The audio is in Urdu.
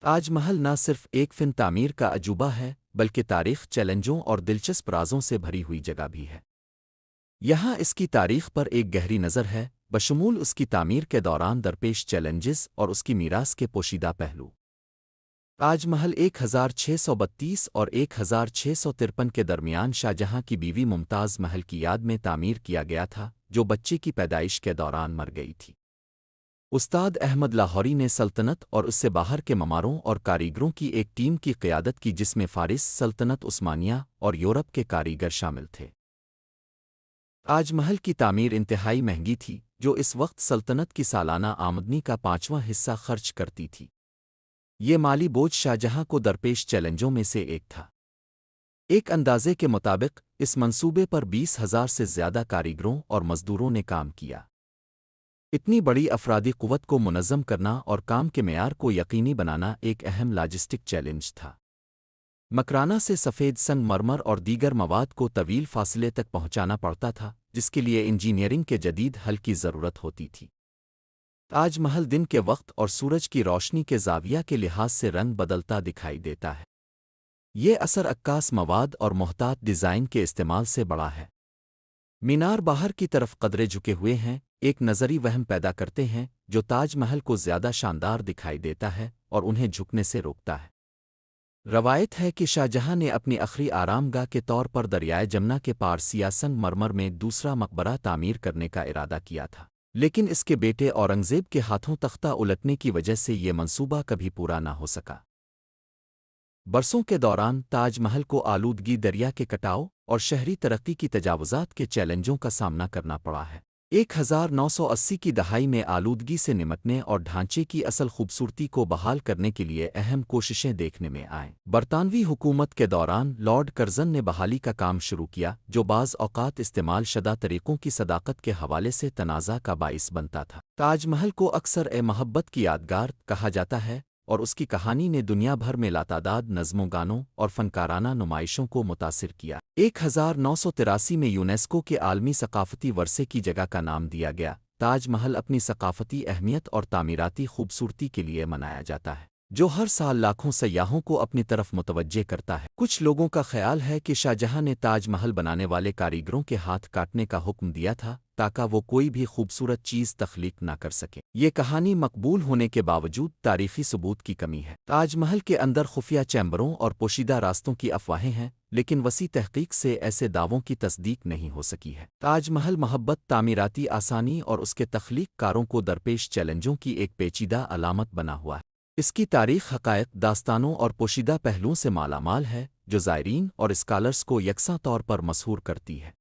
تاج محل نہ صرف ایک فن تعمیر کا عجوبہ ہے بلکہ تاریخ چیلنجوں اور دلچسپ رازوں سے بھری ہوئی جگہ بھی ہے۔ یہاں اس کی تاریخ پر ایک گہری نظر ہے، بشمول اس کی تعمیر کے دوران درپیش چیلنجز اور اس کی میراث کے پوشیدہ پہلو۔ تاج محل 1632 اور 1653 کے درمیان شاہجہاں کی بیوی ممتاز محل کی یاد میں تعمیر کیا گیا تھا، جو بچے کی پیدائش کے دوران مر گئی تھی۔ استاد احمد لاہوری نے سلطنت اور اس سے باہر کے مماروں اور کاریگروں کی ایک ٹیم کی قیادت کی جس میں فارس سلطنت عثمانیہ اور یورپ کے کاریگر شامل تھے۔ تاج محل کی تعمیر انتہائی مہنگی تھی، جو اس وقت سلطنت کی سالانہ آمدنی کا 5واں حصہ خرچ کرتی تھی۔ یہ مالی بوجھ شاہجہاں کو درپیش چیلنجوں میں سے ایک تھا۔ ایک اندازے کے مطابق اس منصوبے پر 20,000 سے زیادہ کاریگروں اور مزدوروں نے کام کیا۔ اتنی بڑی افرادی قوت کو منظم کرنا اور کام کے معیار کو یقینی بنانا ایک اہم لاجسٹک چیلنج تھا۔ مکرانہ سے سفید سنگ مرمر اور دیگر مواد کو طویل فاصلے تک پہنچانا پڑتا تھا، جس کے لیے انجینئرنگ کے جدید حل کی ضرورت ہوتی تھی۔ تاج محل دن کے وقت اور سورج کی روشنی کے زاویہ کے لحاظ سے رنگ بدلتا دکھائی دیتا ہے۔ یہ اثر عکاس مواد اور محتاط ڈیزائن کے استعمال سے بڑا ہے۔ مینار باہر کی طرف قدرے جھکے ہوئے ہیں، ایک نظری وہم پیدا کرتے ہیں جو تاج محل کو زیادہ شاندار دکھائی دیتا ہے اور انہیں جھکنے سے روکتا ہے۔ روایت ہے کہ شاہجہاں نے اپنی آخری آرام گاہ کے طور پر دریائے جمنا کے پار سیاہ سنگ مرمر میں دوسرا مقبرہ تعمیر کرنے کا ارادہ کیا تھا، لیکن اس کے بیٹے اورنگزیب کے ہاتھوں تختہ الٹنے کی وجہ سے یہ منصوبہ کبھی پورا نہ ہو سکا۔ برسوں کے دوران تاج محل کو آلودگی، دریا کے کٹاؤ اور شہری ترقی کی تجاوزات کے چیلنجوں کا سامنا کرنا پڑا ہے۔ 1980 کی دہائی میں آلودگی سے نمٹنے اور ڈھانچے کی اصل خوبصورتی کو بحال کرنے کے لیے اہم کوششیں دیکھنے میں آئیں۔ برطانوی حکومت کے دوران لارڈ کرزن نے بحالی کا کام شروع کیا، جو بعض اوقات استعمال شدہ طریقوں کی صداقت کے حوالے سے تنازع کا باعث بنتا تھا۔ تاج محل کو اکثر محبت کی یادگار کہا جاتا ہے، اور اس کی کہانی نے دنیا بھر میں لاتعداد نظموں، گانوں اور فنکارانہ نمائشوں کو متاثر کیا۔ 1983 میں یونیسکو کے عالمی ثقافتی ورثے کی جگہ کا نام دیا گیا۔ تاج محل اپنی ثقافتی اہمیت اور تعمیراتی خوبصورتی کے لیے منایا جاتا ہے، جو ہر سال لاکھوں سیاحوں کو اپنی طرف متوجہ کرتا ہے۔ کچھ لوگوں کا خیال ہے کہ شاہجہاں نے تاج محل بنانے والے کاریگروں کے ہاتھ کاٹنے کا حکم دیا تھا تاکہ وہ کوئی بھی خوبصورت چیز تخلیق نہ کر سکے۔ یہ کہانی مقبول ہونے کے باوجود تاریخی ثبوت کی کمی ہے۔ تاج محل کے اندر خفیہ چیمبروں اور پوشیدہ راستوں کی افواہیں ہیں، لیکن وسیع تحقیق سے ایسے دعووں کی تصدیق نہیں ہو سکی ہے۔ تاج محل محبت، تعمیراتی آسانی اور اس کے تخلیق کاروں کو درپیش چیلنجوں کی ایک پیچیدہ علامت بنا ہوا ہے۔ اس کی تاریخ حقائق، داستانوں اور پوشیدہ پہلوؤں سے مالا مال ہے، جو زائرین اور اسکالرز کو یکساں طور پر مسحور کرتی ہے۔